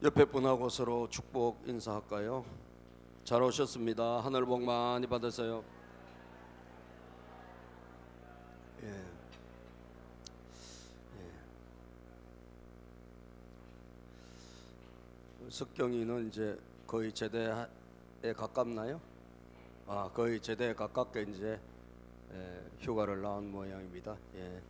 옆에 분하고 서로 축복 인사할까요? 잘 오셨습니다. 하늘 복 많이 받으세요. 예. 석경이는 이제 거의 제대에 가깝나요? 거의 제대에 가깝게 이제 휴가를 나온 모양입니다. 예.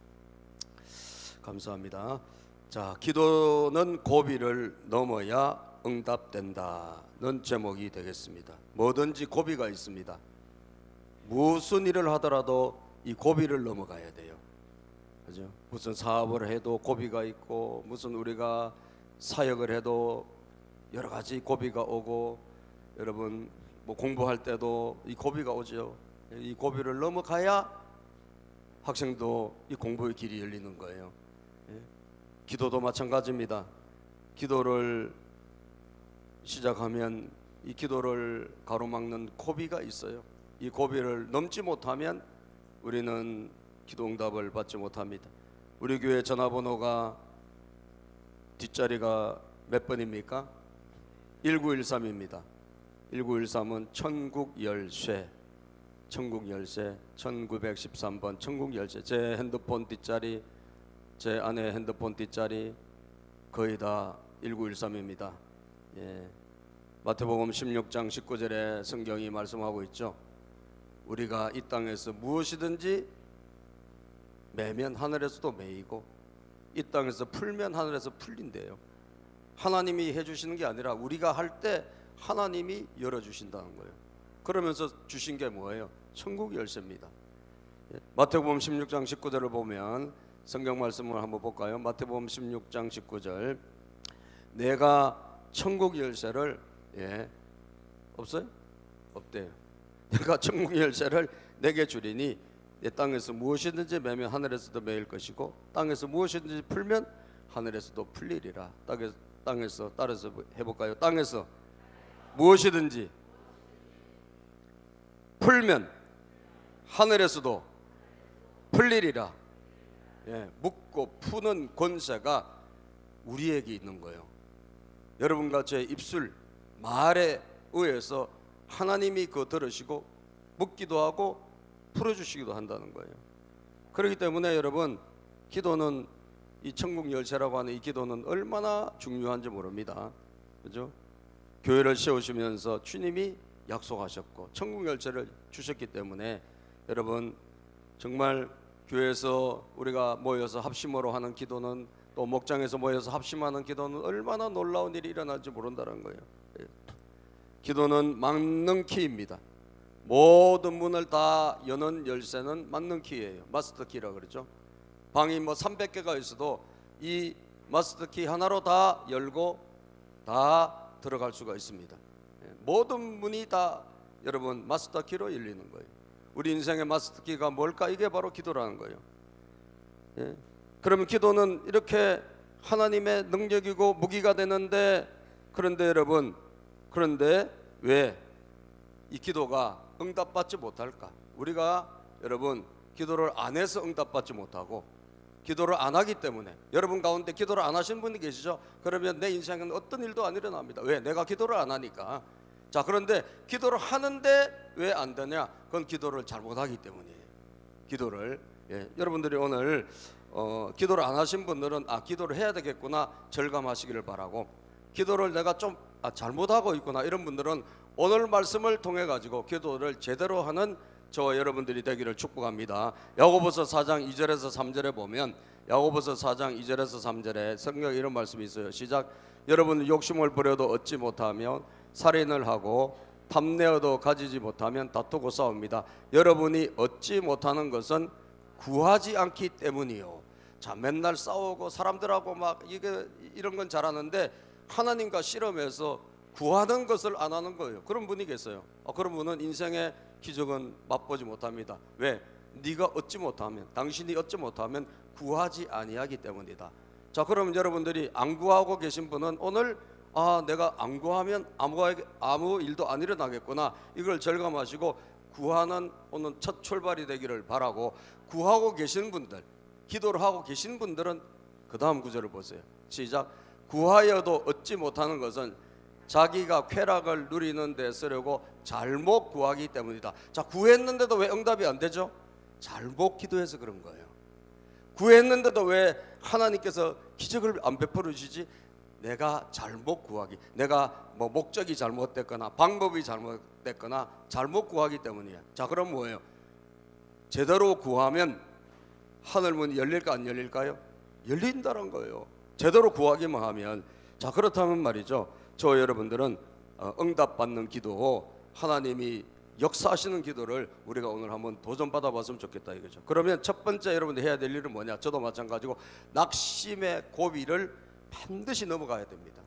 감사합니다. 자, 기도는 고비를 넘어야 응답된다는 제목이 되겠습니다. 뭐든지 고비가 있습니다. 무슨 일을 하더라도 이 고비를 넘어가야 돼요. 그죠? 무슨 사업을 해도 고비가 있고, 무슨 우리가 사역을 해도 여러 가지 고비가 오고, 여러분 뭐 공부할 때도 이 고비가 오죠. 이 고비를 넘어가야 학생도 이 공부의 길이 열리는 거예요. 기도도 마찬가지입니다. 기도를 시작하면 이 기도를 가로막는 고비가 있어요. 이 고비를 넘지 못하면 우리는 기도 응답을 받지 못합니다. 우리 교회 전화번호가 뒷자리가 몇 번입니까? 1913입니다. 1913은 천국 열쇠, 천국 열쇠 1913번 천국 열쇠. 제 핸드폰 뒷자리, 제 아내 핸드폰 뒷자리 거의 다 1913입니다. 예. 마태복음 16장 19절에 성경이 말씀하고 있죠. 우리가 이 땅에서 무엇이든지 매면 하늘에서도 매이고, 이 땅에서 풀면 하늘에서 풀린대요. 하나님이 해주시는 게 아니라 우리가 할 때 하나님이 열어주신다는 거예요. 그러면서 주신 게 뭐예요? 천국 열쇠입니다. 마태복음 16장 19절을 보면 성경 말씀을 한번 볼까요? 마태복음 16장 19절. 내가 천국 열쇠를 없어요? 없대요. 내가 천국 열쇠를 내게 주리니 내 땅에서 무엇이든지 매면 하늘에서도 매일 것이고, 땅에서 무엇이든지 풀면 하늘에서도 풀리리라. 땅에서 따라서 해볼까요? 땅에서 무엇이든지 풀면 하늘에서도 풀리리라. 묶고 푸는 권세가 우리에게 있는 거예요. 여러분과 제 입술 말에 의해서 하나님이 그거 들으시고 묶기도 하고 풀어주시기도 한다는 거예요. 그렇기 때문에 여러분, 기도는 이 천국 열쇠라고 하는 이 기도는 얼마나 중요한지 모릅니다. 그죠? 교회를 세우시면서 주님이 약속하셨고 천국 열쇠를 주셨기 때문에 여러분, 정말 교회에서 우리가 모여서 합심으로 하는 기도는, 또 목장에서 모여서 합심하는 기도는 얼마나 놀라운 일이 일어날지 모른다는 거예요. 기도는 막는 키입니다. 모든 문을 다 여는 열쇠는 막는 키예요. 마스터 키라 그러죠. 방이 뭐 300개가 있어도 이 마스터 키 하나로 다 열고 다 들어갈 수가 있습니다. 모든 문이 다 여러분 마스터 키로 열리는 거예요. 우리 인생의 마스터 키가 뭘까? 이게 바로 기도라는 거예요. 그러면 기도는 이렇게 하나님의 능력이고 무기가 되는데, 그런데 여러분, 그런데 왜 이 기도가 응답받지 못할까? 우리가 여러분 기도를 안 해서 응답받지 못하고, 기도를 안 하기 때문에, 여러분 가운데 기도를 안 하신 분이 계시죠? 그러면 내 인생은 어떤 일도 안 일어납니다. 왜? 내가 기도를 안 하니까. 자, 그런데 기도를 하는데 왜 안 되냐? 그건 기도를 잘못하기 때문이에요. 기도를 여러분들이 오늘 기도를 안 하신 분들은 기도를 해야 되겠구나 절감하시기를 바라고, 기도를 내가 좀 잘못하고 있구나 이런 분들은 오늘 말씀을 통해 가지고 기도를 제대로 하는 저와 여러분들이 되기를 축복합니다. 야고보서 4장 2절에서 3절에 보면, 야고보서 4장 2절에서 3절에 성경에 이런 말씀이 있어요. 시작. 여러분 욕심을 부려도 얻지 못하면 살인을 하고 탐내어도 가지지 못하면 다투고 싸웁니다. 여러분이 얻지 못하는 것은 구하지 않기 때문이요. 자, 맨날 싸우고 사람들하고 막 이런 건 잘하는데 하나님과 씨름해서 구하는 것을 안 하는 거예요. 그런 분이 계세요. 그런 분은 인생의 기적은 맛보지 못합니다. 왜? 네가 얻지 못하면, 당신이 얻지 못하면 구하지 아니하기 때문이다. 자, 그러면 여러분들이 안 구하고 계신 분은 오늘 내가 안 구하면 아무 일도 안 일어나겠구나, 이걸 절감하시고 구하는 오늘 첫 출발이 되기를 바라고, 구하고 계신 분들, 기도를 하고 계신 분들은 그 다음 구절을 보세요. 시작. 구하여도 얻지 못하는 것은 자기가 쾌락을 누리는 데 쓰려고 잘못 구하기 때문이다. 자, 구했는데도 왜 응답이 안 되죠? 잘못 기도해서 그런 거예요. 구했는데도 왜 하나님께서 기적을 안 베풀어 주시지? 내가 잘못 구하기, 내가 뭐 목적이 잘못됐거나 방법이 잘못됐거나 잘못 구하기 때문이야. 자, 그럼 뭐예요? 제대로 구하면 하늘 문이 열릴까 안 열릴까요? 열린다는 거예요. 제대로 구하기만 하면. 자, 그렇다면 말이죠, 저 여러분들은 응답받는 기도, 하나님이 역사하시는 기도를 우리가 오늘 한번 도전받아 봤으면 좋겠다 이거죠. 그러면 첫 번째 여러분들 해야 될 일은 뭐냐? 저도 마찬가지고 낙심의 고비를 반드시 넘어가야 됩니다.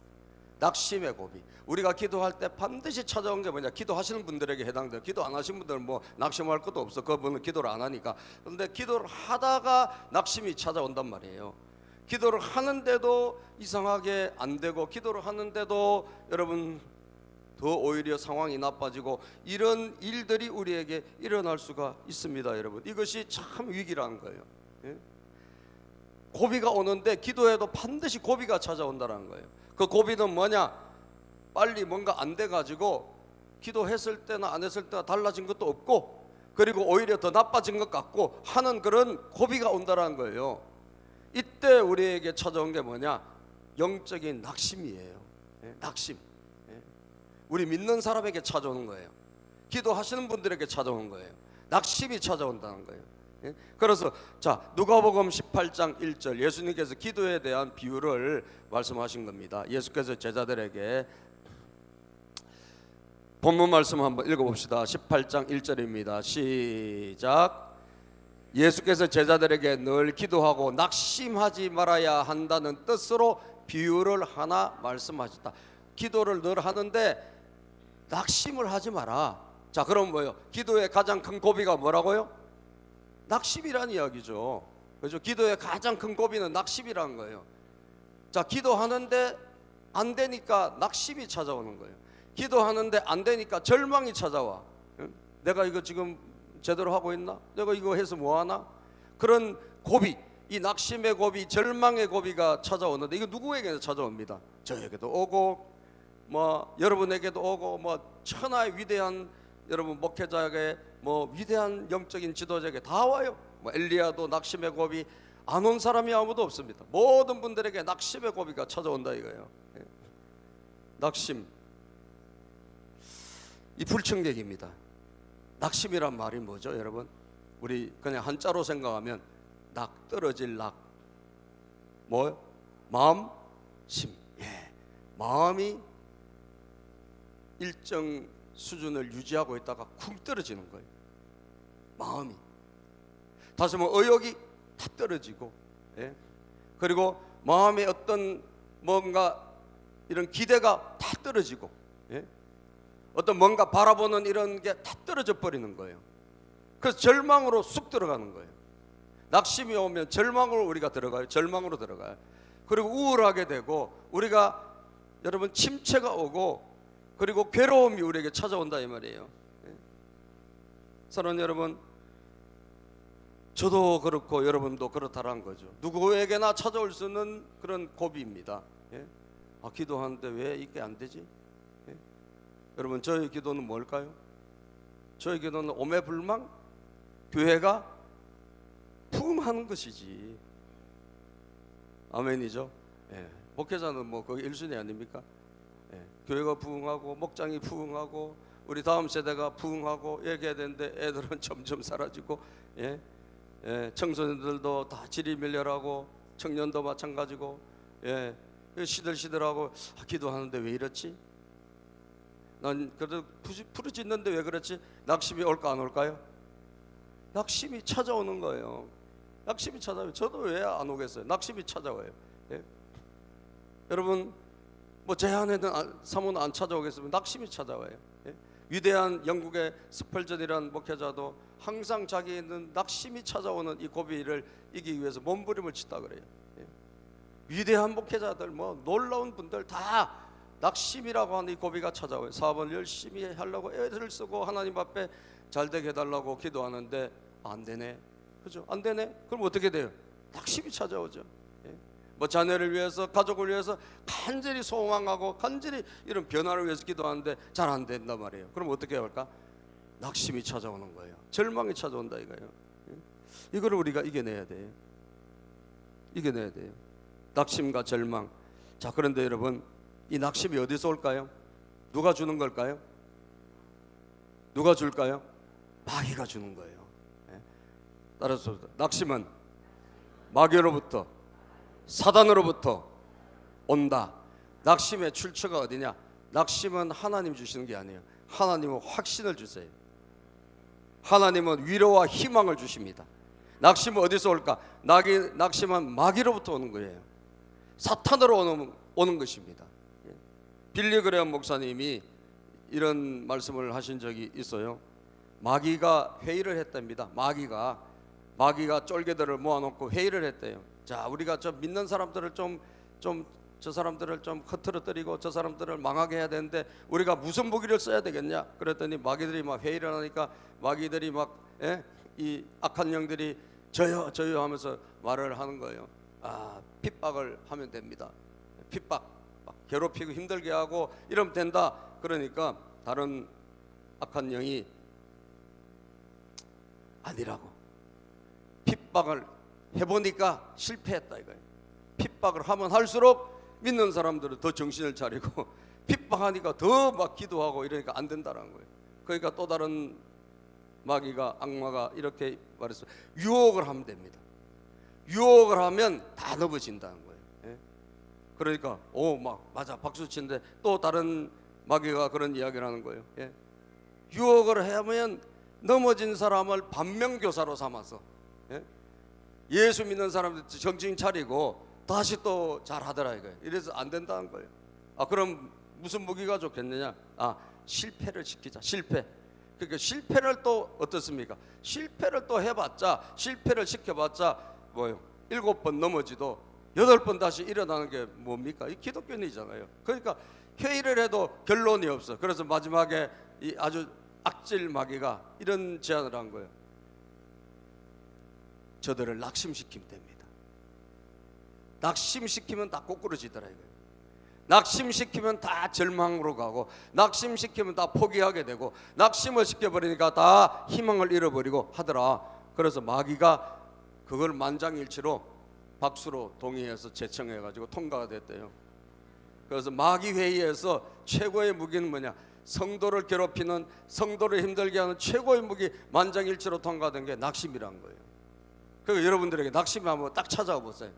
낙심의 고비. 우리가 기도할 때 반드시 찾아온 게 뭐냐? 기도하시는 분들에게 해당돼요. 기도 안 하신 분들은 뭐 낙심할 것도 없어. 그분은 기도를 안 하니까. 그런데 기도를 하다가 낙심이 찾아온단 말이에요. 기도를 하는데도 이상하게 안 되고, 기도를 하는데도 여러분 더 오히려 상황이 나빠지고, 이런 일들이 우리에게 일어날 수가 있습니다. 여러분, 이것이 참 위기라는 거예요. 예? 고비가 오는데 기도해도 반드시 고비가 찾아온다는 거예요. 그 고비는 뭐냐? 빨리 뭔가 안 돼가지고 기도했을 때나 안 했을 때가 달라진 것도 없고, 그리고 오히려 더 나빠진 것 같고 하는 그런 고비가 온다는 거예요. 이때 우리에게 찾아온 게 뭐냐? 영적인 낙심이에요. 예? 낙심. 예? 우리 믿는 사람에게 찾아오는 거예요. 기도하시는 분들에게 찾아오는 거예요. 낙심이 찾아온다는 거예요. 예? 그래서 자, 누가복음 18장 1절, 예수님께서 기도에 대한 비유를 말씀하신 겁니다. 예수께서 제자들에게, 본문 말씀 한번 읽어봅시다. 18장 1절입니다. 시작. 예수께서 제자들에게 늘 기도하고 낙심하지 말아야 한다는 뜻으로 비유를 하나 말씀하셨다. 기도를 늘 하는데 낙심을 하지 마라. 자, 그럼 뭐예요? 기도의 가장 큰 고비가 뭐라고요? 낙심이란 이야기죠. 그렇죠? 기도의 가장 큰 고비는 낙심이라는 거예요. 자, 기도하는데 안 되니까 낙심이 찾아오는 거예요. 기도하는데 안 되니까 절망이 찾아와. 내가 이거 지금 제대로 하고 있나? 내가 이거 해서 뭐하나? 그런 고비, 이 낙심의 고비, 절망의 고비가 찾아오는데, 이거 누구에게나 찾아옵니다. 저에게도 오고, 뭐 여러분에게도 오고, 뭐 천하의 위대한 여러분 목회자에게, 뭐 위대한 영적인 지도자에게 다 와요. 뭐 엘리야도 낙심의 고비, 안 온 사람이 아무도 없습니다. 모든 분들에게 낙심의 고비가 찾아온다 이거예요. 낙심, 이 불청객입니다. 낙심이란 말이 뭐죠, 여러분? 우리 그냥 한자로 생각하면 낙, 떨어질 낙, 뭐요? 마음, 심. 예. 마음이 일정 수준을 유지하고 있다가 쿵 떨어지는 거예요. 마음이. 다시 뭐 의욕이 다 떨어지고, 예? 그리고 마음의 어떤 뭔가 이런 기대가 다 떨어지고, 예? 어떤 뭔가 바라보는 이런 게 다 떨어져 버리는 거예요. 그래서 절망으로 쑥 들어가는 거예요. 낙심이 오면 절망으로 우리가 들어가요. 절망으로 들어가요. 그리고 우울하게 되고, 우리가 여러분 침체가 오고, 그리고 괴로움이 우리에게 찾아온다 이 말이에요. 사랑하는 여러분, 저도 그렇고 여러분도 그렇다라는 거죠. 누구에게나 찾아올 수 있는 그런 고비입니다. 예? 아, 기도하는데 왜 이게 안 되지? 예? 여러분, 저희 기도는 뭘까요? 저희 기도는 오매불망, 교회가 부흥하는 것이지. 아멘이죠. 예. 목회자는 뭐 거기 1순위 아닙니까? 예. 교회가 부흥하고, 목장이 부흥하고, 우리 다음 세대가 부흥하고 얘기해야 되는데 애들은 점점 사라지고, 예? 예. 청소년들도 다 지리밀려라고, 청년도 마찬가지고, 예. 시들시들하고, 아, 기도하는데 왜 이렇지? 난 그래도 부르짖는데 왜 그렇지? 낙심이 올까 안 올까요? 낙심이 찾아오는 거예요. 낙심이 찾아와요. 저도 왜 안 오겠어요? 낙심이 찾아와요. 예? 여러분, 뭐 제 안에는 사모는 안 찾아오겠으면 낙심이 찾아와요. 예? 위대한 영국의 스펄전이라는 목회자도 항상 자기는 낙심이 찾아오는 이 고비를 이기기 위해서 몸부림을 치다 그래요. 예? 위대한 목회자들, 뭐 놀라운 분들 다 낙심이라고 하는 이 고비가 찾아와요. 사업을 열심히 하려고 애를 쓰고 하나님 앞에 잘 되게 해달라고 기도하는데 안 되네. 그죠? 안 되네. 그럼 어떻게 돼요? 낙심이 찾아오죠. 예? 뭐 자녀를 위해서, 가족을 위해서 간절히 소망하고 간절히 이런 변화를 위해서 기도하는데 잘 안 된단 말이에요. 그럼 어떻게 해야 할까? 낙심이 찾아오는 거예요. 절망이 찾아온다 이거예요. 이거를 우리가 이겨내야 돼요. 이겨내야 돼요. 낙심과 절망. 자, 그런데 여러분, 이 낙심이 어디서 올까요? 누가 주는 걸까요? 누가 줄까요? 마귀가 주는 거예요. 따라서 낙심은 마귀로부터, 사단으로부터 온다. 낙심의 출처가 어디냐? 낙심은 하나님 주시는 게 아니에요. 하나님은 확신을 주세요. 하나님은 위로와 희망을 주십니다. 낙심은 어디서 올까? 낙심은 마귀로부터 오는 거예요. 사탄으로 오는 것입니다. 빌리 그레엄 목사님이 이런 말씀을 하신 적이 있어요. 마귀가 회의를 했답니다. 마귀가 쫄개들을 모아놓고 회의를 했대요. 자, 우리가 좀 믿는 사람들을 저 사람들을 좀 흐트러뜨리고 저 사람들을 망하게 해야 되는데 우리가 무슨 무기를 써야 되겠냐? 그랬더니 마귀들이 막 회의를 하니까 마귀들이 막 이 악한 영들이 저요 하면서 말을 하는 거예요. 핍박을 하면 됩니다. 핍박, 막 괴롭히고 힘들게 하고 이러면 된다. 그러니까 다른 악한 영이 아니라고, 핍박을 해보니까 실패했다 이거예요. 핍박을 하면 할수록 믿는 사람들은 더 정신을 차리고 핍박하니까 더 막 기도하고 이러니까 안 된다는 거예요. 그러니까 또 다른 마귀가, 악마가 이렇게 말했어요. 유혹을 하면 됩니다. 유혹을 하면 다 넘어진다는 거예요. 그러니까 막 맞아 박수 치는데 또 다른 마귀가 그런 이야기를 하는 거예요. 유혹을 하면 넘어진 사람을 반면교사로 삼아서 예수 믿는 사람들 정신 차리고 다시 또 잘하더라 이거예요. 이래서 안 된다는 거예요. 그럼 무슨 무기가 좋겠느냐? 실패를 시키자. 실패. 그러니까 실패를 또 어떻습니까? 실패를 또 해봤자, 실패를 시켜봤자 뭐요? 7번 넘어지도 8번 다시 일어나는 게 뭡니까? 이 기독교인이잖아요. 그러니까 회의를 해도 결론이 없어. 그래서 마지막에 이 아주 악질 마귀가 이런 제안을 한 거예요. 저들을 낙심시키면 됩니다. 낙심시키면 다 꼬꾸러지더라 이거예요. 낙심시키면 다 절망으로 가고, 낙심시키면 다 포기하게 되고, 낙심을 시켜버리니까 다 희망을 잃어버리고 하더라. 그래서 마귀가 그걸 만장일치로 박수로 동의해서 제청해가지고 통과가 됐대요. 그래서 마귀 회의에서 최고의 무기는 뭐냐? 성도를 괴롭히는, 성도를 힘들게 하는 최고의 무기, 만장일치로 통과된 게 낙심이란 거예요. 그러니까 여러분들에게 낙심이 한번 딱 찾아와 보세요.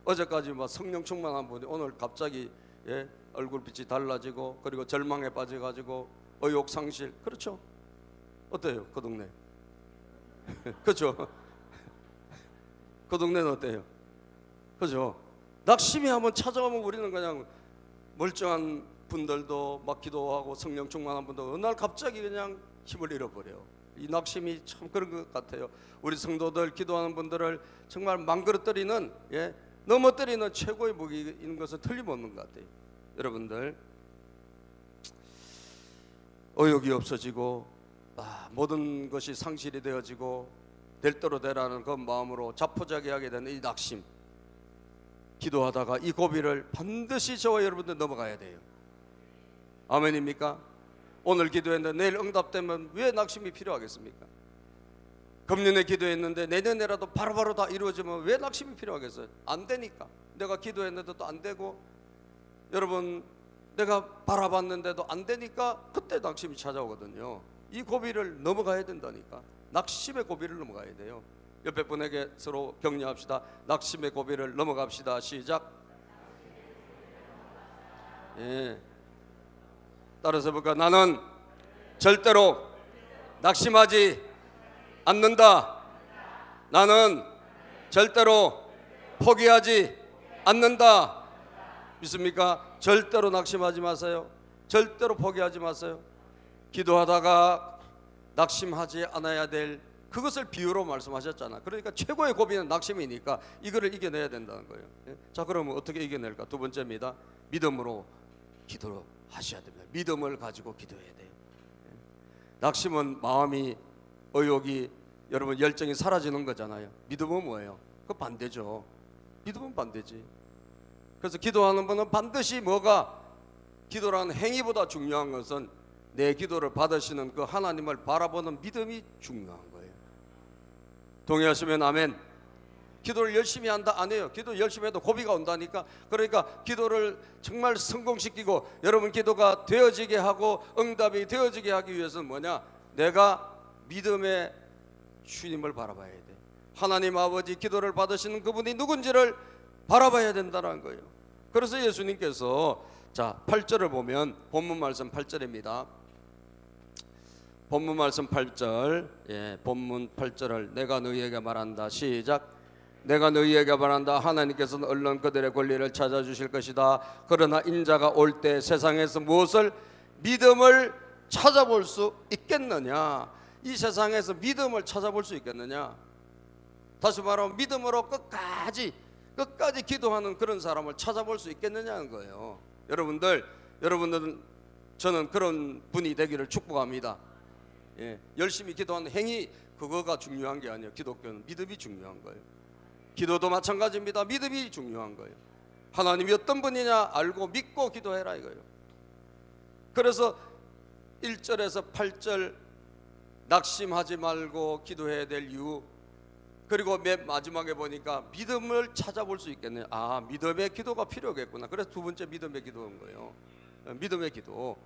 어제까지 막 성령 충만한 분이 오늘 갑자기 얼굴빛이 달라지고, 그리고 절망에 빠져가지고 의욕 상실. 그렇죠? 어때요? 그 동네? 그렇죠? 그 동네는 어때요? 그죠? 낙심이 한번 찾아오면 우리는 그냥 멀쩡한 분들도 막 기도하고 성령 충만한 분도 어느 날 갑자기 그냥 힘을 잃어버려요. 이 낙심이 참 그런 것 같아요. 우리 성도들 기도하는 분들을 정말 망그러뜨리는, 넘어뜨리는 최고의 무기인 것은 틀림없는 것 같아요. 여러분들, 의욕이 없어지고 모든 것이 상실이 되어지고 될 대로 되라는 그 마음으로 자포자기하게 되는 이 낙심, 기도하다가 이 고비를 반드시 저와 여러분들 넘어가야 돼요. 아멘입니까? 오늘 기도했는데 내일 응답되면 왜 낙심이 필요하겠습니까? 금년에 기도했는데 내년에라도 바로바로 다 이루어지면 왜 낙심이 필요하겠어요? 안 되니까. 내가 기도했는데 또 안 되고, 여러분 내가 바라봤는데도 안 되니까 그때 낙심이 찾아오거든요. 이 고비를 넘어가야 된다니까. 낙심의 고비를 넘어가야 돼요. 옆에 분에게 서로 격려합시다. 낙심의 고비를 넘어갑시다. 시작. 따라서 볼까? 나는 절대로 낙심하지 않는다. 나는 절대로 포기하지 않는다. 믿습니까? 절대로 낙심하지 마세요. 절대로 포기하지 마세요. 기도하다가 낙심하지 않아야 될 그것을 비유로 말씀하셨잖아. 그러니까 최고의 고비는 낙심이니까 이거를 이겨내야 된다는 거예요. 자, 그러면 어떻게 이겨낼까? 두 번째입니다. 믿음으로 기도하셔야 됩니다. 믿음을 가지고 기도해야 돼요. 낙심은 마음이, 의욕이, 여러분 열정이 사라지는 거잖아요. 믿음은 뭐예요? 그 반대죠. 믿으면 반대지. 그래서 기도하는 분은 반드시 뭐가, 기도라는 행위보다 중요한 것은 내 기도를 받으시는 그 하나님을 바라보는 믿음이 중요한 거예요. 동의하시면 아멘. 기도를 열심히 한다 안 해요. 기도 열심히 해도 고비가 온다니까. 그러니까 기도를 정말 성공시키고 여러분 기도가 되어지게 하고 응답이 되어지게 하기 위해서는 뭐냐, 내가 믿음의 주님을 바라봐야 돼. 하나님 아버지 기도를 받으시는 그분이 누군지를 바라봐야 된다는 거예요. 그래서 예수님께서 자 8절을 보면, 본문 말씀 8절입니다. 본문 말씀 8절, 본문 8절을 내가 너희에게 말한다. 시작. 내가 너희에게 말한다. 하나님께서는 얼른 그들의 권리를 찾아주실 것이다. 그러나 인자가 올 때 세상에서 무엇을, 믿음을 찾아볼 수 있겠느냐? 이 세상에서 믿음을 찾아볼 수 있겠느냐? 다시 말하면 믿음으로 끝까지 기도하는 그런 사람을 찾아볼 수 있겠느냐는 거예요. 여러분들은 저는 그런 분이 되기를 축복합니다. 열심히 기도하는 행위, 그거가 중요한 게 아니에요. 기독교는 믿음이 중요한 거예요. 기도도 마찬가지입니다. 믿음이 중요한 거예요. 하나님이 어떤 분이냐 알고 믿고 기도해라 이거예요. 그래서 1절에서 8절 낙심하지 말고 기도해야 될 이유, 그리고 맨 마지막에 보니까 믿음을 찾아볼 수 있겠네요. 아, 믿음의 기도가 필요하겠구나. 그래서 두 번째 믿음의 기도인 거예요. 믿음의 기도,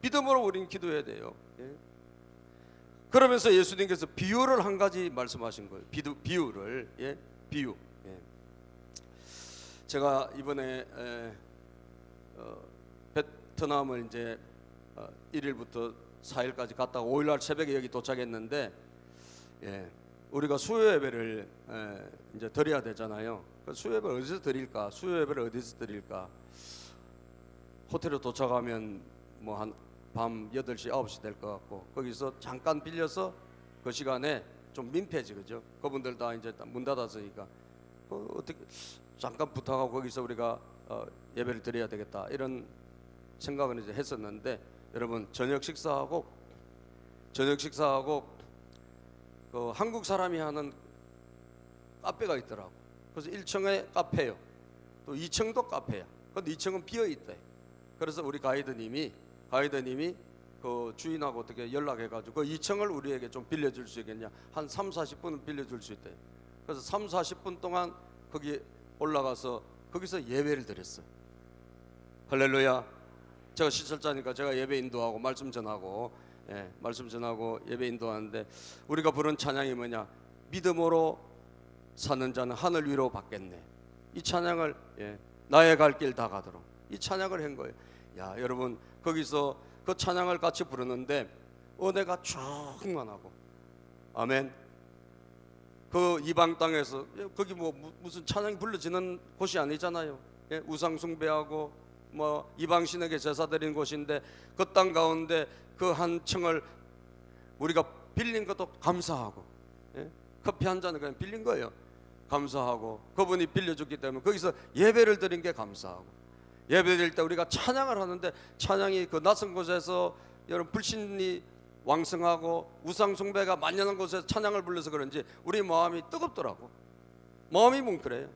믿음으로 우리는 기도해야 돼요. 그러면서 예수님께서 비유를 한 가지 말씀하신 거예요. 비유를, 비유. 제가 이번에 베트남을 이제 1일부터 4일까지 갔다가 5일날 새벽에 여기 도착했는데, 우리가 수요 예배를 이제 드려야 되잖아요. 수요 예배를 어디서 드릴까? 수요 예배를 어디서 드릴까? 호텔에 도착하면 뭐 한 밤 8시, 9시 될 것 같고, 거기서 잠깐 빌려서 그 시간에 좀 민폐지, 그죠? 그분들 다 이제 문 닫았으니까 어떻게 잠깐 부탁하고 거기서 우리가 예배를 드려야 되겠다, 이런 생각을 이제 했었는데, 여러분 저녁 식사하고 그 한국 사람이 하는 카페가 있더라고. 그래서 1층에 카페요, 또 2층도 카페야. 근데 2층은 비어 있대. 그래서 우리 가이드님이 그 주인하고 어떻게 연락해가지고 그 2층을 우리에게 좀 빌려줄 수 있겠냐, 한 3-40분 빌려줄 수 있대. 그래서 3-40분 동안 거기 올라가서 거기서 예배를 드렸어요. 할렐루야. 제가 시설자니까 제가 예배 인도하고 말씀 전하고 예배 인도하는데, 우리가 부른 찬양이 뭐냐, 믿음으로 사는 자는 하늘 위로 받겠네. 이 찬양을, 나의 갈 길 다 가도록, 이 찬양을 한 거예요. 야, 여러분 거기서 그 찬양을 같이 부르는데 은혜가 충만하고, 아멘. 그 이방 땅에서, 거기 뭐 무슨 찬양이 불러지는 곳이 아니잖아요. 우상 숭배하고 뭐 이방신에게 제사 드리는 곳인데, 그 땅 가운데 그 한 층을 우리가 빌린 것도 감사하고, 커피 한 잔을 그냥 빌린 거예요. 감사하고, 그분이 빌려줬기 때문에 거기서 예배를 드린 게 감사하고, 예배 드릴 때 우리가 찬양을 하는데, 찬양이 그 낯선 곳에서 여러분 불신이 왕성하고 우상 숭배가 만연한 곳에서 찬양을 불러서 그런지 우리 마음이 뜨겁더라고. 마음이 뭉클해요.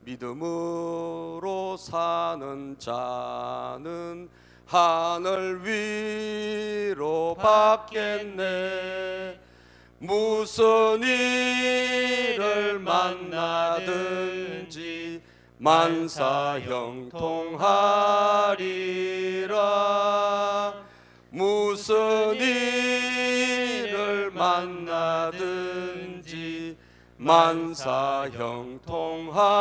믿음으로 사는 자는 하늘 위로 받겠네. 무슨 일을 만나든지 만사 형통하리라. 무슨 일을 만나든지 만사 형통하리라.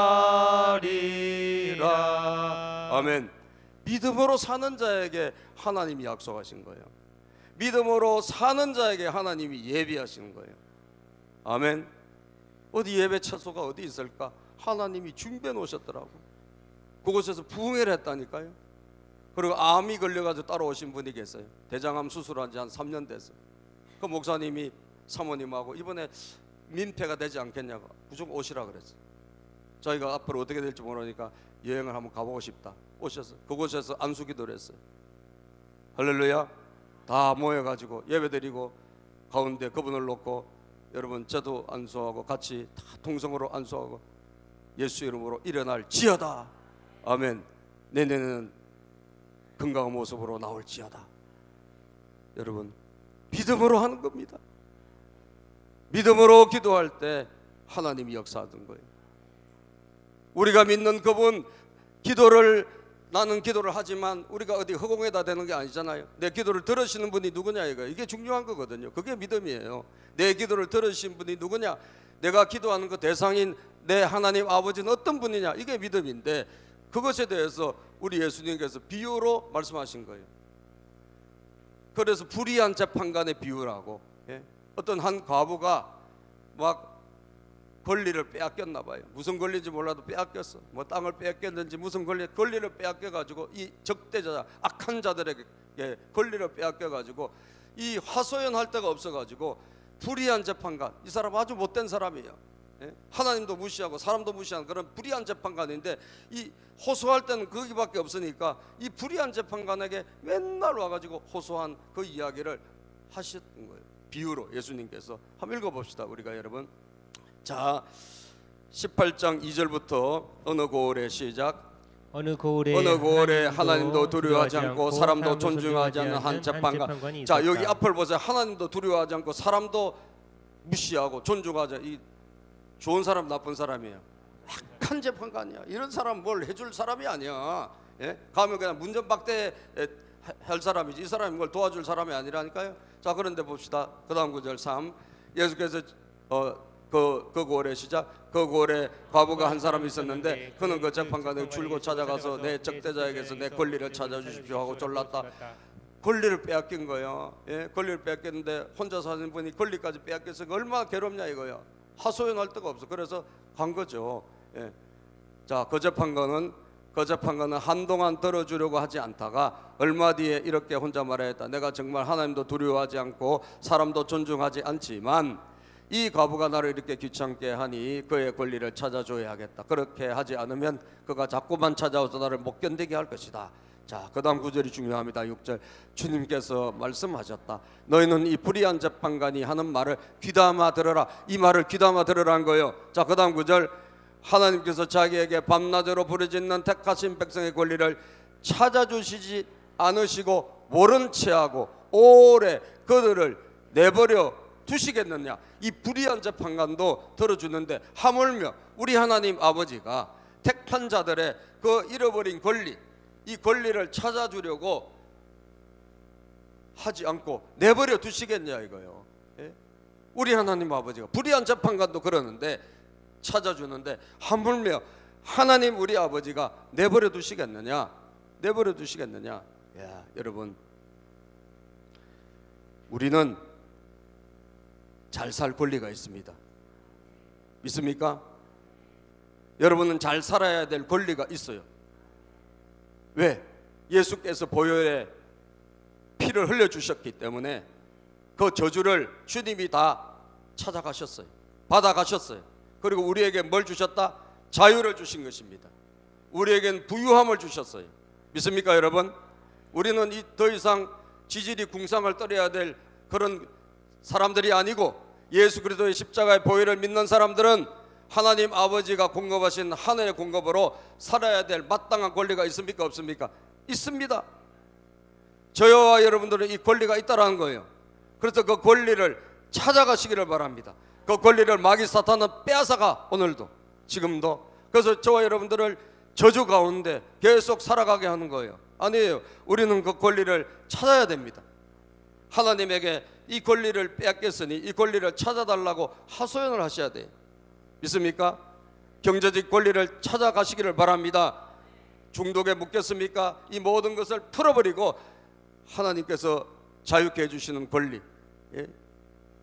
아멘. 믿음으로 사는 자에게 하나님이 약속하신 거예요. 믿음으로 사는 자에게 하나님이 예비하시는 거예요. 아멘. 어디 예배 처소가 어디 있을까? 하나님이 준비해 놓으셨더라고. 그곳에서 부흥회를 했다니까요. 그리고 암이 걸려가지고 따라오신 분이 계세요. 대장암 수술한 지 한 3년 됐어요. 그 목사님이 사모님하고 이번에 민폐가 되지 않겠냐고 무조건 오시라 그랬어요. 저희가 앞으로 어떻게 될지 모르니까 여행을 한번 가보고 싶다. 오셔서 그곳에서 안수기도를 했어요. 할렐루야. 다 모여가지고 예배드리고 가운데 그분을 놓고, 여러분 저도 안수하고 같이 다 통성으로 안수하고, 예수 이름으로 일어날지어다. 아멘. 내년에는 건강한 모습으로 나올지어다. 여러분, 믿음으로 하는 겁니다. 믿음으로 기도할 때 하나님이 역사하던 거예요. 우리가 믿는 그분, 나는 기도를 하지만 우리가 어디 허공에다 대는 게 아니잖아요. 내 기도를 들으시는 분이 누구냐, 이게 중요한 거거든요. 그게 믿음이에요. 내 기도를 들으신 분이 누구냐, 내가 기도하는 그 대상인 내 하나님 아버지는 어떤 분이냐, 이게 믿음인데, 그것에 대해서 우리 예수님께서 비유로 말씀하신 거예요. 그래서 불의한 재판관의 비유라고. 어떤 한 과부가 막 권리를 빼앗겼나 봐요. 무슨 권리인지 몰라도 빼앗겼어. 뭐 땅을 빼앗겼는지 무슨 권리를 빼앗겨가지고 이 적대자, 악한 자들에게 권리를 빼앗겨가지고 이 하소연할 데가 없어가지고 불의한 재판관, 이 사람 아주 못된 사람이에요. 하나님도 무시하고 사람도 무시하는 그런 불의한 재판관인데, 이 호소할 때는 거기밖에 없으니까 이 불의한 재판관에게 맨날 와가지고 호소한 그 이야기를 하셨던 거예요. 비유로 예수님께서. 한번 읽어봅시다, 우리가. 여러분, 자, 18장 2절부터 어느 고을에 시작. 어느 고을에 하나님도 두려워하지 않고 사람도 존중하지 않는 한 재판관. 자, 여기 앞을 보세요. 하나님도 두려워하지 않고 사람도 무시하고 존중하지 않는, 이 좋은 사람 나쁜 사람이에요. 악한 재판관이야. 이런 사람 뭘 해줄 사람이 아니야. 가면 그냥 문전박대 할 사람이지, 이 사람이 뭘 도와줄 사람이 아니라니까요. 자, 그런데 봅시다. 그 다음 구절 3. 예수께서 그 고을에 시작. 그 고을에 과부가 한 사람이 있었는데 그는 그 재판관을 줄곧 찾아가서 내 적대자에게서 내 권리를 찾아주십시오 하고 졸랐다. 권리를 빼앗긴 거예요. 권리를 빼앗겼는데 혼자 사는 분이 권리까지 빼앗겼으니까 얼마나 괴롭냐 이거야. 하소연할 데가 없어. 그래서 간 거죠. 자, 그 재판관은 한동안 들어주려고 하지 않다가 얼마 뒤에 이렇게 혼자 말했다. 내가 정말 하나님도 두려워하지 않고 사람도 존중하지 않지만 이 과부가 나를 이렇게 귀찮게 하니 그의 권리를 찾아줘야 하겠다. 그렇게 하지 않으면 그가 자꾸만 찾아와서 나를 못 견디게 할 것이다. 자, 그 다음 구절이 중요합니다. 6절. 주님께서 말씀하셨다. 너희는 이 불의한 재판관이 하는 말을 귀담아 들어라. 이 말을 귀담아 들으라는 거예요. 자, 그 다음 구절. 하나님께서 자기에게 밤낮으로 부르짖는 택하신 백성의 권리를 찾아주시지 않으시고 모른 채하고 오래 그들을 내버려 두시겠느냐. 이 불의한 재판관도 들어주는데 하물며 우리 하나님 아버지가 택한 자들의 그 잃어버린 권리, 이 권리를 찾아주려고 하지 않고 내버려 두시겠냐 이거요. 우리 하나님 아버지가 불의한 재판관도 그러는데 찾아주는데 하물며 하나님 우리 아버지가 내버려 두시겠느냐? 내버려 두시겠느냐? 야, 여러분, 우리는 잘 살 권리가 있습니다. 믿습니까? 여러분은 잘 살아야 될 권리가 있어요. 왜? 예수께서 보혈에 피를 흘려주셨기 때문에 그 저주를 주님이 다 찾아가셨어요. 받아가셨어요. 그리고 우리에게 뭘 주셨다? 자유를 주신 것입니다. 우리에겐 부유함을 주셨어요. 믿습니까 여러분? 우리는 더 이상 지질이 궁상을 떨어야 될 그런 사람들이 아니고 예수 그리스도의 십자가의 보혈을 믿는 사람들은 하나님 아버지가 공급하신 하늘의 공급으로 살아야 될 마땅한 권리가 있습니까 없습니까? 있습니다. 저와 여러분들은 이 권리가 있다라는 거예요. 그래서 그 권리를 찾아가시기를 바랍니다. 그 권리를 마귀 사탄은 빼앗아가, 오늘도 지금도. 그래서 저와 여러분들을 저주 가운데 계속 살아가게 하는 거예요. 아니에요. 우리는 그 권리를 찾아야 됩니다. 하나님에게 이 권리를 빼앗겼으니 이 권리를 찾아달라고 하소연을 하셔야 돼요. 믿습니까? 경제적 권리를 찾아가시기를 바랍니다. 중독에 묶였습니까? 이 모든 것을 풀어버리고 하나님께서 자유케 해주시는 권리,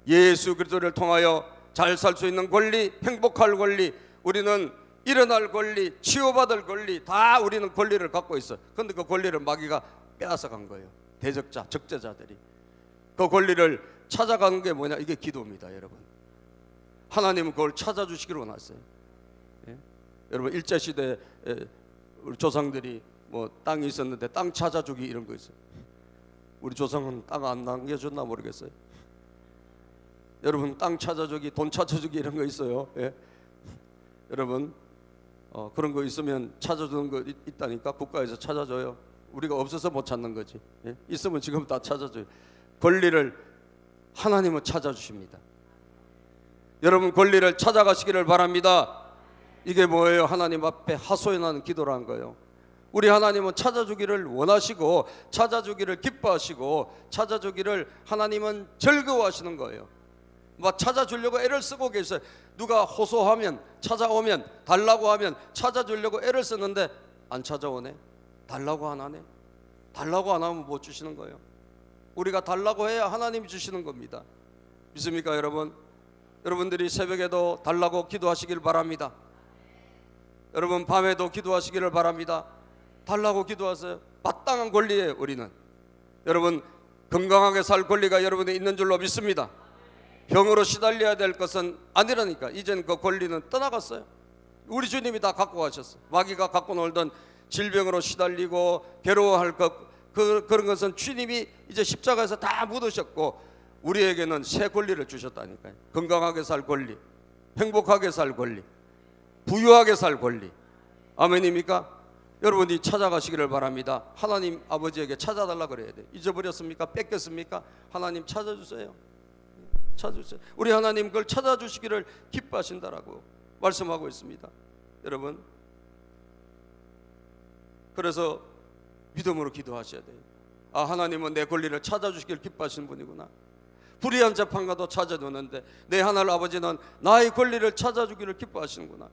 예수 그리스도를 통하여 잘 살 수 있는 권리, 행복할 권리, 우리는 일어날 권리, 치유받을 권리, 다 우리는 권리를 갖고 있어요. 그런데 그 권리를 마귀가 빼앗아간 거예요. 대적자, 적대자들이. 그 권리를 찾아가는 게 뭐냐? 이게 기도입니다 여러분. 하나님은 그걸 찾아주시기로 원하셨어요. 여러분, 일제시대에 우리 조상들이 뭐 땅이 있었는데 땅 찾아주기 이런 거 있어요. 우리 조상은 땅 안 남겨줬나 모르겠어요. 여러분, 땅 찾아주기, 돈 찾아주기 이런 거 있어요. 여러분, 그런 거 있으면 찾아주는 거 있다니까. 국가에서 찾아줘요. 우리가 없어서 못 찾는 거지. 예? 있으면 지금 다 찾아줘요. 권리를 하나님은 찾아주십니다. 여러분 권리를 찾아가시기를 바랍니다. 이게 뭐예요? 하나님 앞에 하소연하는 기도라는 거예요. 우리 하나님은 찾아주기를 원하시고 찾아주기를 기뻐하시고 찾아주기를 하나님은 즐거워하시는 거예요. 막 찾아주려고 애를 쓰고 계세요. 누가 호소하면 찾아오면 달라고 하면 찾아주려고 애를 쓰는데 안 찾아오네. 달라고 안 하네. 달라고 안 하면 못 주시는 거예요. 우리가 달라고 해야 하나님이 주시는 겁니다. 믿습니까 여러분? 여러분들이 새벽에도 달라고 기도하시길 바랍니다. 여러분 밤에도 기도하시기를 바랍니다. 달라고 기도하세요. 마땅한 권리예요. 우리는 여러분 건강하게 살 권리가 여러분에 있는 줄로 믿습니다. 병으로 시달려야 될 것은 아니라니까. 이젠 그 권리는 떠나갔어요. 우리 주님이 다 갖고 가셨어요. 마귀가 갖고 놀던 질병으로 시달리고 괴로워할 그런 것은 주님이 이제 십자가에서 다 묻으셨고 우리에게는 새 권리를 주셨다니까요. 건강하게 살 권리, 행복하게 살 권리, 부유하게 살 권리. 아멘입니까? 여러분이 찾아가시기를 바랍니다. 하나님 아버지에게 찾아달라 그래야 돼. 잊어버렸습니까? 뺏겼습니까? 하나님 찾아주세요. 찾아주세요. 우리 하나님 그걸 찾아주시기를 기뻐하신다라고 말씀하고 있습니다. 여러분 그래서 믿음으로 기도하셔야 돼요. 아 하나님은 내 권리를 찾아주시기를 기뻐하시는 분이구나. 불의한 재판관도 찾아주는데 내 하늘 아버지는 나의 권리를 찾아주기를 기뻐하시는구나.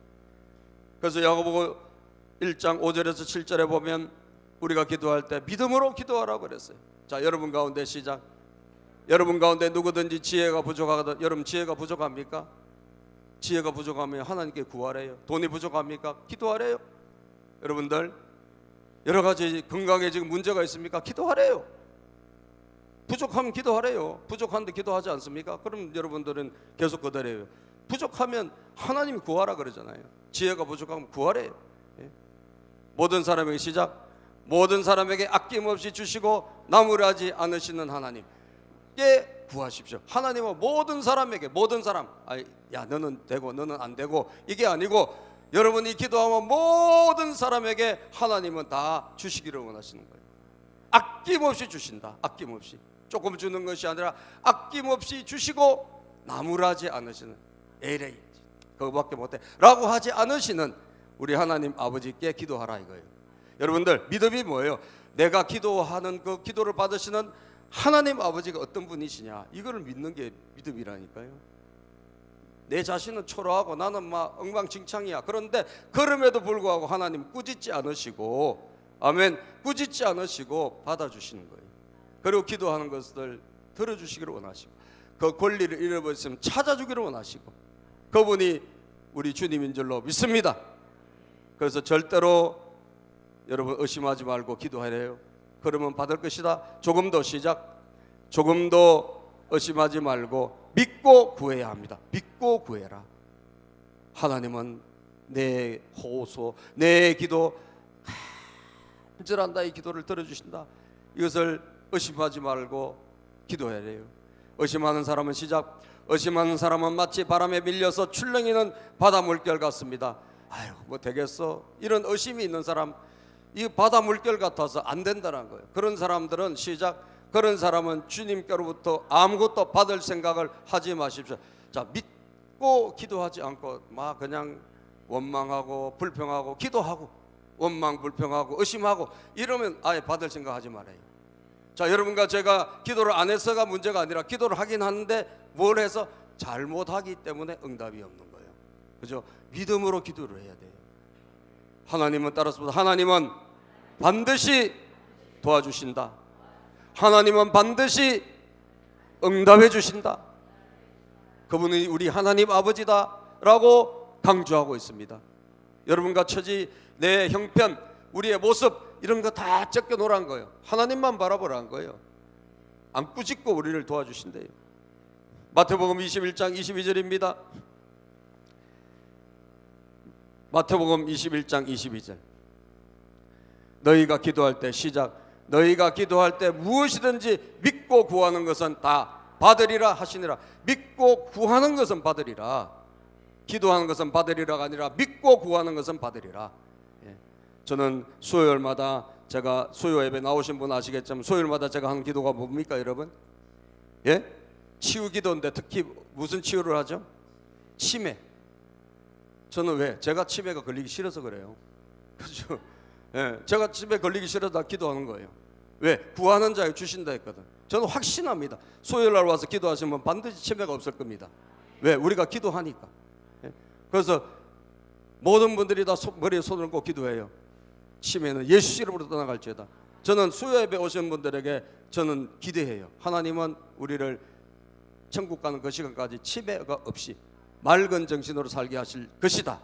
그래서 야고보 1장 5절에서 7절에 보면 우리가 기도할 때 믿음으로 기도하라고 그랬어요. 자 여러분 가운데 시작. 여러분 가운데 누구든지 지혜가 부족하거든. 여러분 지혜가 부족합니까? 지혜가 부족하면 하나님께 구하래요. 돈이 부족합니까? 기도하래요. 여러분들 여러 가지 건강에 지금 문제가 있습니까? 기도하래요. 부족하면 기도하래요. 부족한데 기도하지 않습니까? 그럼 여러분들은 계속 거절해요. 부족하면 하나님이 구하라 그러잖아요. 지혜가 부족하면 구하래요. 예? 모든 사람에게 시작. 모든 사람에게 아낌없이 주시고 나무라지 않으시는 하나님께 구하십시오. 하나님은 모든 사람에게 모든 사람 야 너는 되고 너는 안 되고 이게 아니고 여러분이 기도하면 모든 사람에게 하나님은 다 주시기를 원하시는 거예요. 아낌없이 주신다. 아낌없이 조금 주는 것이 아니라 아낌없이 주시고 나무라지 않으시는 에레이 그거밖에 못해 라고 하지 않으시는 우리 하나님 아버지께 기도하라 이거예요. 여러분들 믿음이 뭐예요? 내가 기도하는 그 기도를 받으시는 하나님 아버지가 어떤 분이시냐 이거를 믿는 게 믿음이라니까요. 내 자신은 초라하고 나는 막 엉망진창이야. 그런데 그럼에도 불구하고 하나님 꾸짖지 않으시고 아멘 꾸짖지 않으시고 받아주시는 거예요. 그리고 기도하는 것을 들어주시기를 원하시고 그 권리를 잃어버렸으면 찾아주기를 원하시고 그분이 우리 주님인 줄로 믿습니다. 그래서 절대로 여러분 의심하지 말고 기도하래요. 그러면 받을 것이다. 조금 더 시작. 조금 더 의심하지 말고 믿고 구해야 합니다. 믿고 구해라. 하나님은 내 호소, 내 기도 간절한 나의 기도를 들어주신다. 이것을 의심하지 말고 기도해야 해요. 의심하는 사람은 시작. 의심하는 사람은 마치 바람에 밀려서 출렁이는 바다 물결 같습니다. 아유 뭐 되겠어. 이런 의심이 있는 사람 이 바다 물결 같아서 안 된다는 거예요. 그런 사람들은 시작. 그런 사람은 주님께로부터 아무것도 받을 생각을 하지 마십시오. 자 믿고 기도하지 않고 막 그냥 원망하고 불평하고 기도하고 원망 불평하고 의심하고 이러면 아예 받을 생각하지 말아요. 자 여러분과 제가 기도를 안 해서가 문제가 아니라 기도를 하긴 하는데 뭘 해서 잘못하기 때문에 응답이 없는 거예요. 그죠? 믿음으로 기도를 해야 돼요. 하나님은 따라서 하나님은 반드시 도와주신다. 하나님은 반드시 응답해 주신다. 그분이 우리 하나님 아버지다 라고 강조하고 있습니다. 여러분과 처지, 내 형편, 우리의 모습 이런 거 다 적겨 놓으란 거예요. 하나님만 바라보라는 거예요. 안 꾸짖고 우리를 도와주신대요. 마태복음 21장 22절입니다. 마태복음 21장 22절. 너희가 기도할 때 시작. 너희가 기도할 때 무엇이든지 믿고 구하는 것은 다 받으리라 하시니라. 믿고 구하는 것은 받으리라. 기도하는 것은 받으리라가 아니라 믿고 구하는 것은 받으리라. 예. 저는 수요일마다 제가 수요 예배 나오신 분 아시겠지만 수요일마다 제가 하는 기도가 뭡니까 여러분? 예? 치유 기도인데 특히 무슨 치유를 하죠? 치매. 저는 왜? 제가 치매가 걸리기 싫어서 그래요. 그렇죠? 예, 제가 치매 걸리기 싫어서 기도하는 거예요. 왜? 구하는 자에게 주신다 했거든. 저는 확신합니다. 수요일 날 와서 기도하시면 반드시 치매가 없을 겁니다. 왜? 우리가 기도하니까. 예? 그래서 모든 분들이 다 머리에 손을 얹고 기도해요. 치매는 예수 이름으로 떠나갈지어다. 저는 수요 예배 오신 분들에게 저는 기대해요. 하나님은 우리를 천국 가는 그 시간까지 치매가 없이 맑은 정신으로 살게 하실 것이다.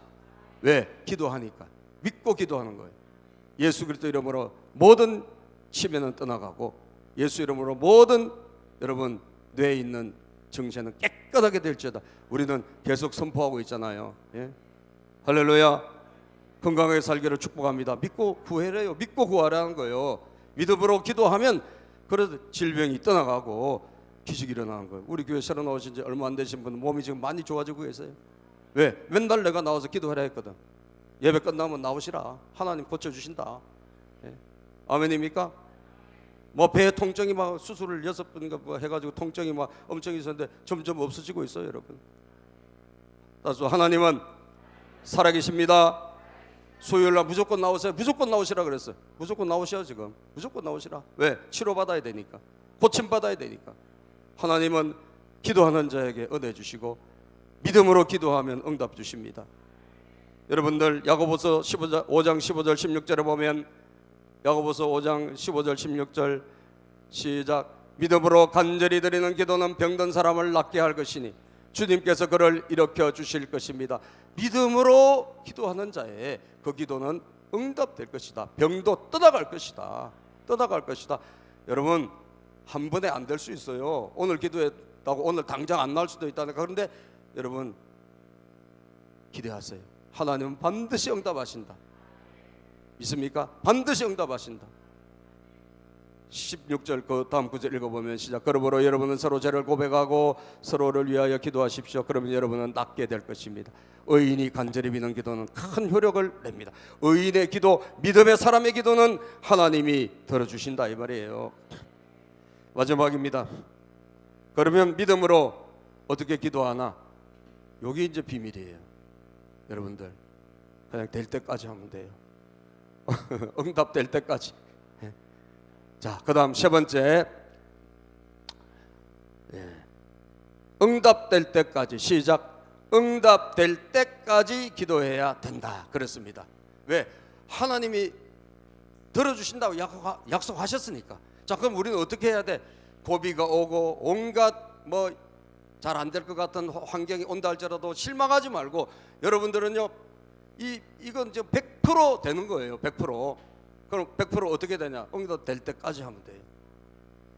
왜? 기도하니까. 믿고 기도하는 거예요. 예수 그리스도 이름으로 모든 치매는 떠나가고 예수 이름으로 모든 여러분 뇌에 있는 정신은 깨끗하게 될지어다. 우리는 계속 선포하고 있잖아요. 예? 할렐루야. 건강하게 살기를 축복합니다. 믿고 구해래요. 믿고 구하라는 거예요. 믿음으로 기도하면 그래도 질병이 떠나가고 기적이 일어나는 거예요. 우리 교회 새로 나오신 지 얼마 안 되신 분은 몸이 지금 많이 좋아지고 계세요. 왜? 맨날 내가 나와서 기도하라 했거든. 예배 끝나면 나오시라. 하나님 고쳐주신다. 예. 아멘입니까? 뭐 배 통증이 막 수술을 6번인가 뭐 해가지고 통증이 막 엄청 있었는데 점점 없어지고 있어요 여러분. 따라서 하나님은 살아계십니다. 수요일날 무조건 나오세요. 무조건 나오시라 그랬어요. 무조건 나오셔 지금. 무조건 나오시라. 왜? 치료받아야 되니까. 고침받아야 되니까. 하나님은 기도하는 자에게 은혜 주시고 믿음으로 기도하면 응답 주십니다. 여러분들 야고보서 5장 15절 16절에 보면 야고보서 5장 15절 16절 시작. 믿음으로 간절히 드리는 기도는 병든 사람을 낫게 할 것이니 주님께서 그를 일으켜 주실 것입니다. 믿음으로 기도하는 자의 그 기도는 응답될 것이다. 병도 떠나갈 것이다. 떠나갈 것이다. 여러분 한 번에 안 될 수 있어요. 오늘 기도했다고 오늘 당장 안 나올 수도 있다니까. 그런데 여러분 기대하세요. 하나님은 반드시 응답하신다. 믿습니까? 반드시 응답하신다. 16절 그 다음 구절 읽어보면 시작. 그러므로 여러분은 서로 죄를 고백하고 서로를 위하여 기도하십시오. 그러면 여러분은 낫게 될 것입니다. 의인이 간절히 비는 기도는 큰 효력을 냅니다. 의인의 기도, 믿음의 사람의 기도는 하나님이 들어주신다 이 말이에요. 마지막입니다. 그러면 믿음으로 어떻게 기도하나? 여기 이제 비밀이에요. 여러분들 그냥 될 때까지 하면 돼요. 응답될 때까지. 자, 그 다음 세 번째, 응답될 때까지. 시작. 응답될 때까지 기도해야 된다 그랬습니다. 왜? 하나님이 들어주신다고 약속하셨으니까. 자, 그럼 우리는 어떻게 해야 돼? 고비가 오고 온갖 뭐 잘 안 될 것 같은 환경이 온다 할지라도 실망하지 말고, 여러분들은요 이건 이제 100% 되는 거예요. 100%. 그럼 100% 어떻게 되냐? 응답될 때까지 하면 돼요.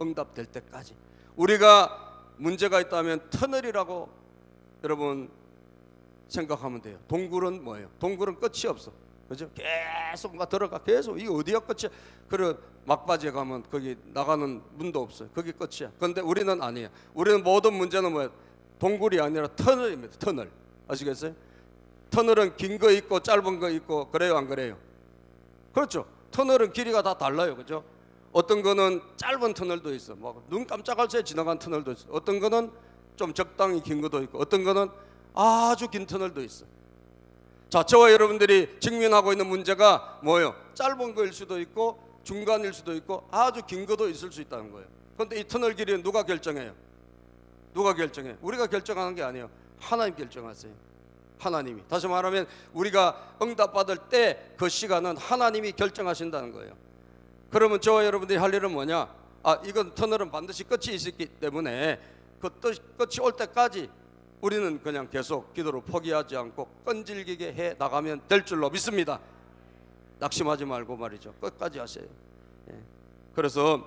응답될 때까지. 우리가 문제가 있다면 터널이라고 여러분 생각하면 돼요. 동굴은 뭐예요? 동굴은 끝이 없어. 그죠? 계속 막 들어가. 계속 이게 어디야 끝이야? 그래 막바지에 가면 거기 나가는 문도 없어요. 거기 끝이야. 그런데 우리는 아니에요. 우리는 모든 문제는 뭐예요? 동굴이 아니라 터널입니다. 터널. 아시겠어요? 터널은 긴 거 있고 짧은 거 있고 그래요, 안 그래요? 그렇죠. 터널은 길이가 다 달라요. 그죠? 어떤 거는 짧은 터널도 있어. 뭐 눈 깜짝할 새에 지나간 터널도 있어. 어떤 거는 좀 적당히 긴 것도 있고 어떤 거는 아주 긴 터널도 있어. 자, 저와 여러분들이 직면하고 있는 문제가 뭐예요? 짧은 거일 수도 있고 중간일 수도 있고 아주 긴 것도 있을 수 있다는 거예요. 그런데 이 터널 길이는 누가 결정해요? 누가 결정해? 우리가 결정하는 게 아니에요. 하나님 결정하세요. 하나님이. 다시 말하면 우리가 응답받을 때 그 시간은 하나님이 결정하신다는 거예요. 그러면 저와 여러분들이 할 일은 뭐냐? 이건 터널은 반드시 끝이 있기 때문에 그 끝이 올 때까지 우리는 그냥 계속 기도를 포기하지 않고 끈질기게 해 나가면 될 줄로 믿습니다. 낙심하지 말고 말이죠. 끝까지 하세요. 그래서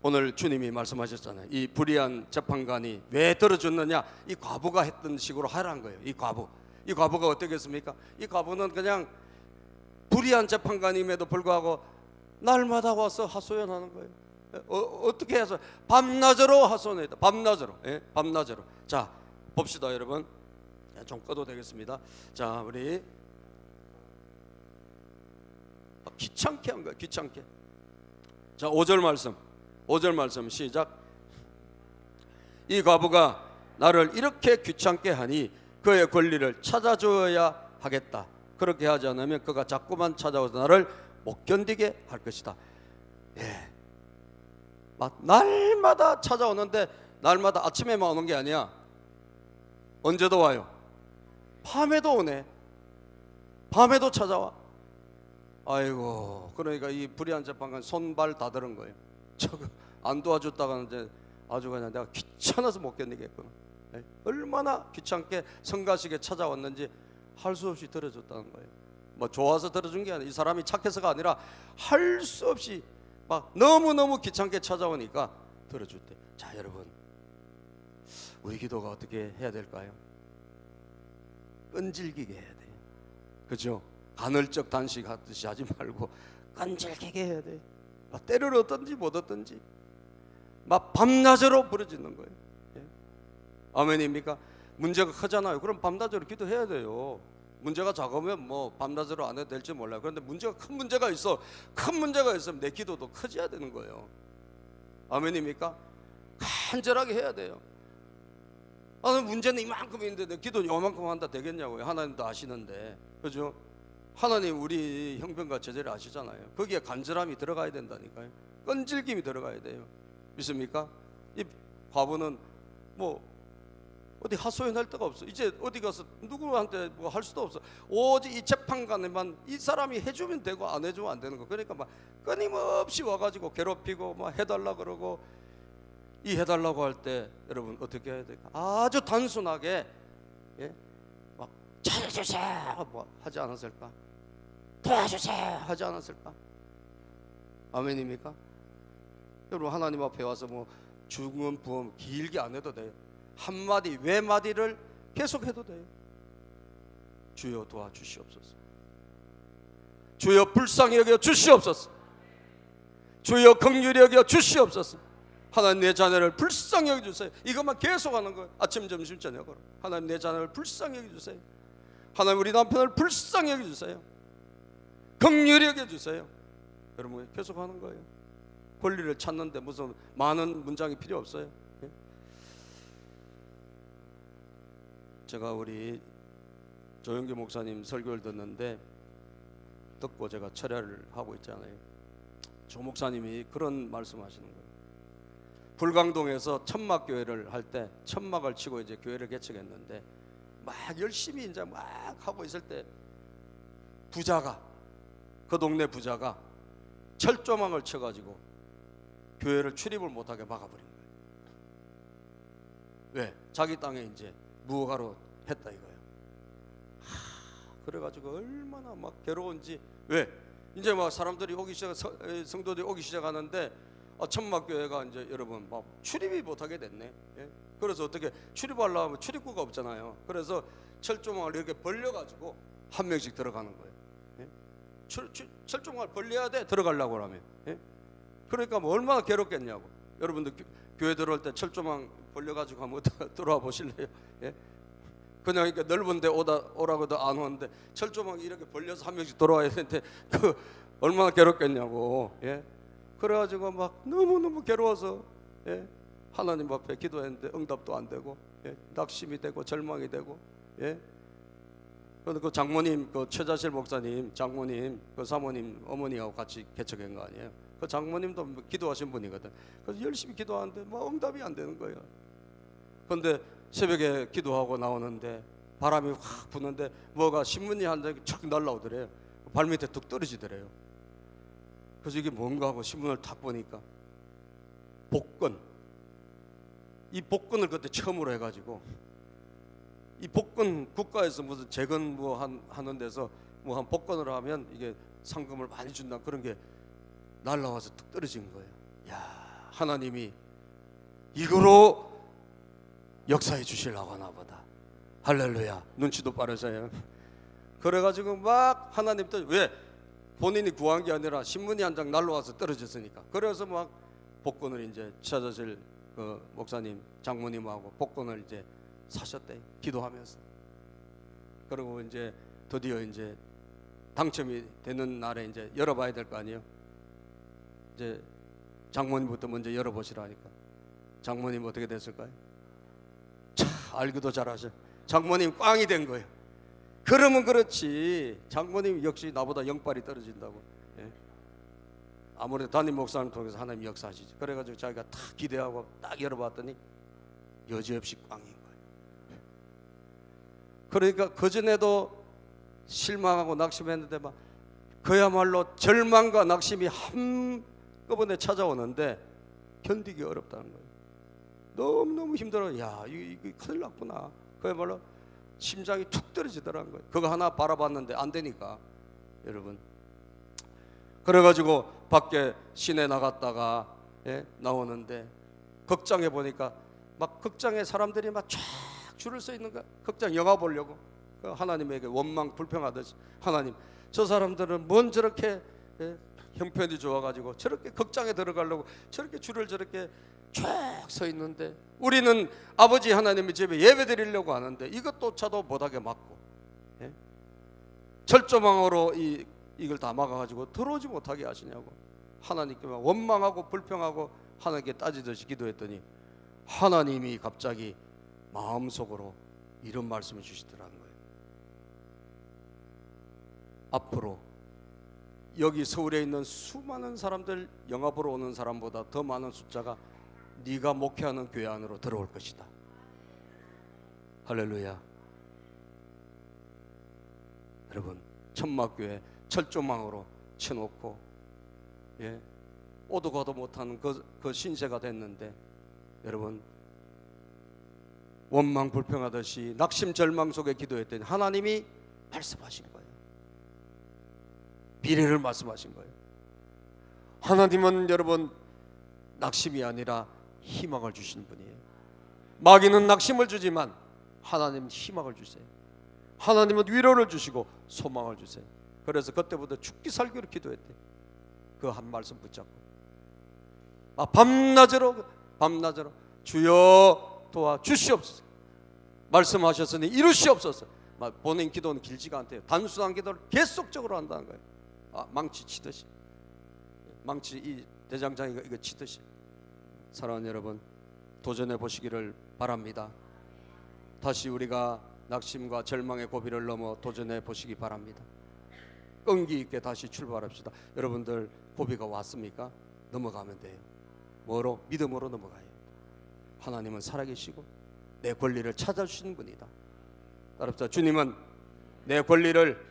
오늘 주님이 말씀하셨잖아요. 이 불의한 재판관이 왜 들어줬느냐? 이 과부가 했던 식으로 하라는 거예요. 이 과부가 어떻게 했습니까? 이 과부는 그냥 불의한 재판관임에도 불구하고 날마다 와서 하소연하는 거예요. 어떻게 해서 밤낮으로 하소연했다. 밤낮으로. 밤낮으로. 자, 봅시다 여러분. 좀 꺼도 되겠습니다. 자, 우리 귀찮게 한 거야. 귀찮게. 자, 5절 말씀 시작. 이 과부가 나를 이렇게 귀찮게 하니 그의 권리를 찾아줘야 하겠다. 그렇게 하지 않으면 그가 자꾸만 찾아와서 나를 못 견디게 할 것이다. 예. 날마다 찾아오는데 날마다 아침에만 오는 게 아니야. 언제도 와요. 밤에도 오네. 밤에도 찾아와. 아이고, 그러니까 이 불의한 재판관 손발 다 들은 거예요. 저거 안 도와줬다가는 이제 아주 그냥 내가 귀찮아서 못 견디겠구나. 네? 얼마나 귀찮게 성가시게 찾아왔는지 할 수 없이 들어줬다는 거예요. 뭐 좋아서 들어준 게 아니라 이 사람이 착해서가 아니라 할 수 없이 막 너무너무 귀찮게 찾아오니까 들어줬대. 자, 여러분, 우리 기도가 어떻게 해야 될까요? 끈질기게 해야 돼요. 그죠? 간헐적 단식하듯이 하지 말고 끈질기게 해야 돼. 막 때를 얻든지 못 얻든지 막 밤낮으로 부르짖는 거예요. 예? 아멘입니까? 문제가 크잖아요. 그럼 밤낮으로 기도해야 돼요. 문제가 작으면 뭐 밤낮으로 안 해도 될지 몰라요. 그런데 문제가 큰 문제가 있어. 큰 문제가 있으면 내 기도도 커져야 되는 거예요. 아멘입니까? 간절하게 해야 돼요. 문제는 이만큼 있는데 내 기도 요만큼 한다 되겠냐고요. 하나님도 아시는데, 그죠? 하나님 우리 형편과 제재를 아시잖아요. 거기에 간절함이 들어가야 된다니까요. 끈질김이 들어가야 돼요. 믿습니까? 이 과부는 뭐 어디 하소연할 데가 없어. 이제 어디 가서 누구한테 뭐 할 수도 없어. 오직 이 재판관에만 이 사람이 해주면 되고 안 해주면 안 되는 거. 그러니까 막 끊임없이 와가지고 괴롭히고 막 해달라 그러고. 이 해달라고 할 때 여러분 어떻게 해야 될까? 아주 단순하게, 예? 막 잘해주세요 뭐 하지 않았을까? 도와주세요 하지 않았을까? 아멘입니까? 여러분, 하나님 앞에 와서 뭐 중언 부언 길게 안 해도 돼요. 한마디 외마디를 계속 해도 돼요. 주여 도와주시옵소서. 주여 불쌍히 여겨 주시옵소서. 주여 긍휼히 여겨 주시옵소서. 하나님 내 자녀를 불쌍히 여겨주세요. 이것만 계속 하는 거예요. 아침 점심 저녁으로. 하나님 내 자녀를 불쌍히 여겨주세요. 하나님 우리 남편을 불쌍히 여겨주세요. 긍휼히 여겨주세요. 여러분 계속 하는 거예요. 권리를 찾는데 무슨 많은 문장이 필요 없어요. 예? 제가 우리 조영기 목사님 설교를 듣고 제가 철야를 하고 있잖아요. 조 목사님이 그런 말씀하시는 거예요. 불광동에서 천막교회를 할 때 천막을 치고 이제 교회를 개척했는데 막 열심히 이제 막 하고 있을 때 그 동네 부자가 철조망을 쳐가지고 교회를 출입을 못하게 막아버린 거예요. 왜? 자기 땅에 이제 무허가로 했다 이거예요. 그래가지고 얼마나 막 괴로운지. 왜? 이제 막 사람들이 오기 시작, 성도들이 오기 시작하는데 천막교회가 이제 여러분 막 출입이 못하게 됐네. 예? 그래서 어떻게 출입하려고 하면 출입구가 없잖아요. 그래서 철조망을 이렇게 벌려가지고 한 명씩 들어가는 거예요. 예? 철조망을 벌려야 돼, 들어가려고 하면. 예? 그러니까 뭐 얼마나 괴롭겠냐고. 여러분들 교회 들어올 때 철조망 벌려가지고 한번 들어와 보실래요? 예? 그냥 이렇게 넓은데 오라고도 안 오는데 철조망 이렇게 벌려서 한 명씩 들어와야 되는데 그 얼마나 괴롭겠냐고. 예? 그래가지고 막 너무너무 괴로워서, 예? 하나님 앞에 기도했는데 응답도 안 되고, 예? 낙심이 되고 절망이 되고. 예? 그런데 그 장모님, 그 최자실 목사님 장모님, 그 사모님 어머니하고 같이 개척한 거 아니에요. 그 장모님도 기도하신 분이거든. 그래서 열심히 기도하는데 뭐 응답이 안 되는 거예요. 그런데 새벽에 기도하고 나오는데 바람이 확 부는데 뭐가 신문이 한 장이 촥 날라오더래요. 발밑에 뚝 떨어지더래요. 그래서 이게 뭔가 하고 신문을 탁 보니까 복권, 이 복권을 그때 처음으로 해가지고, 이 복권 국가에서 무슨 재건 뭐 하는 데서 뭐 한 복권을 하면 이게 상금을 많이 준다 그런 게 날라와서 뚝 떨어진 거예요. 야, 하나님이 이거로 역사해 주시려고 하나 보다. 할렐루야. 눈치도 빠르세요. 그래가지고 막 하나님 또 왜? 본인이 구한 게 아니라 신문이 한 장 날라와서 떨어졌으니까. 그래서 막 복권을 이제 찾아질 그 목사님 장모님하고 복권을 이제 사셨대. 기도하면서. 그리고 이제 드디어 이제 당첨이 되는 날에 이제 열어봐야 될 거 아니에요. 이제 장모님부터 먼저 열어보시라니까. 장모님 어떻게 됐을까요? 참 알기도 잘하셔. 장모님 꽝이 된 거예요. 그러면 그렇지, 장모님 역시 나보다 영빨이 떨어진다고. 예? 아무래도 담임 목사님 통해서 하나님 역사하시죠. 그래가지고 자기가 다 기대하고 딱 열어봤더니 여지없이 꽝인 거예요. 그러니까 그전에도 실망하고 낙심했는데 막 그야말로 절망과 낙심이 한꺼번에 찾아오는데 견디기 어렵다는 거예요. 너무너무 힘들어. 야, 이거 큰일 났구나. 그야말로 심장이 툭 떨어지더라는 거예요. 그거 하나 바라봤는데 안 되니까. 여러분, 그래가지고 밖에 시내 나갔다가 나오는데 극장에 보니까 막 극장에 사람들이 막 쫙 줄을 서 있는 거야. 극장 영화 보려고. 하나님에게 원망 불평하듯이, 하나님, 저 사람들은 뭔 저렇게 형편이 좋아가지고 저렇게 극장에 들어가려고 저렇게 줄을 저렇게 쫙 서 있는데 우리는 아버지 하나님의 집에 예배 드리려고 하는데 이것조차도 못하게 막고, 철조망으로 이걸 다 막아가지고 들어오지 못하게 하시냐고 하나님께 막 원망하고 불평하고 하나님께 따지듯이 기도했더니 하나님이 갑자기 마음속으로 이런 말씀을 주시더라는 거예요. 앞으로 여기 서울에 있는 수많은 사람들, 영화 보러 오는 사람보다 더 많은 숫자가 네가 목회하는 교회 안으로 들어올 것이다. 할렐루야. 여러분, 천막교회 철조망으로 쳐놓고 오도 가도 못하는 그 신세가 됐는데, 여러분, 원망 불평하듯이 낙심 절망 속에 기도했더니 하나님이 말씀하신 거예요. 비례를 말씀하신 거예요. 하나님은 여러분 낙심이 아니라 희망을 주시는 분이에요. 마귀는 낙심을 주지만 하나님은 희망을 주세요. 하나님은 위로를 주시고 소망을 주세요. 그래서 그때부터 죽기 살기로 기도했대. 그 한 말씀 붙잡고 밤낮으로 주여 도와 주시옵소서 말씀하셨으니 이루시옵소서. 본인 기도는 길지가 않대요. 단순한 기도를 계속적으로 한다는 거예요. 망치 치듯이, 망치 이 대장장이가 이거 치듯이. 사랑하는 여러분, 도전해 보시기를 바랍니다. 다시 우리가 낙심과 절망의 고비를 넘어 도전해 보시기 바랍니다. 끈기 있게 다시 출발합시다. 여러분들 고비가 왔습니까? 넘어가면 돼요. 뭐로? 믿음으로 넘어가요. 하나님은 살아계시고 내 권리를 찾아주시는 분이다. 따라합시다. 주님은 내 권리를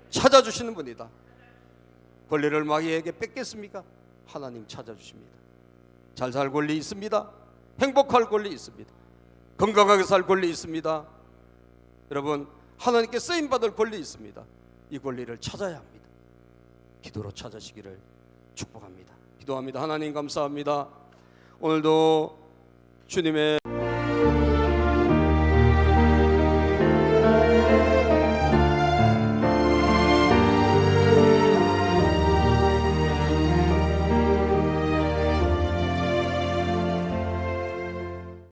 찾아주시는 분이다. 권리를 마귀에게 뺏겠습니까? 하나님 찾아주십니다. 잘 살 권리 있습니다. 행복할 권리 있습니다. 건강하게 살 권리 있습니다. 여러분, 하나님께 쓰임받을 권리 있습니다. 이 권리를 찾아야 합니다. 기도로 찾으시기를 축복합니다. 기도합니다. 하나님 감사합니다. 오늘도 주님의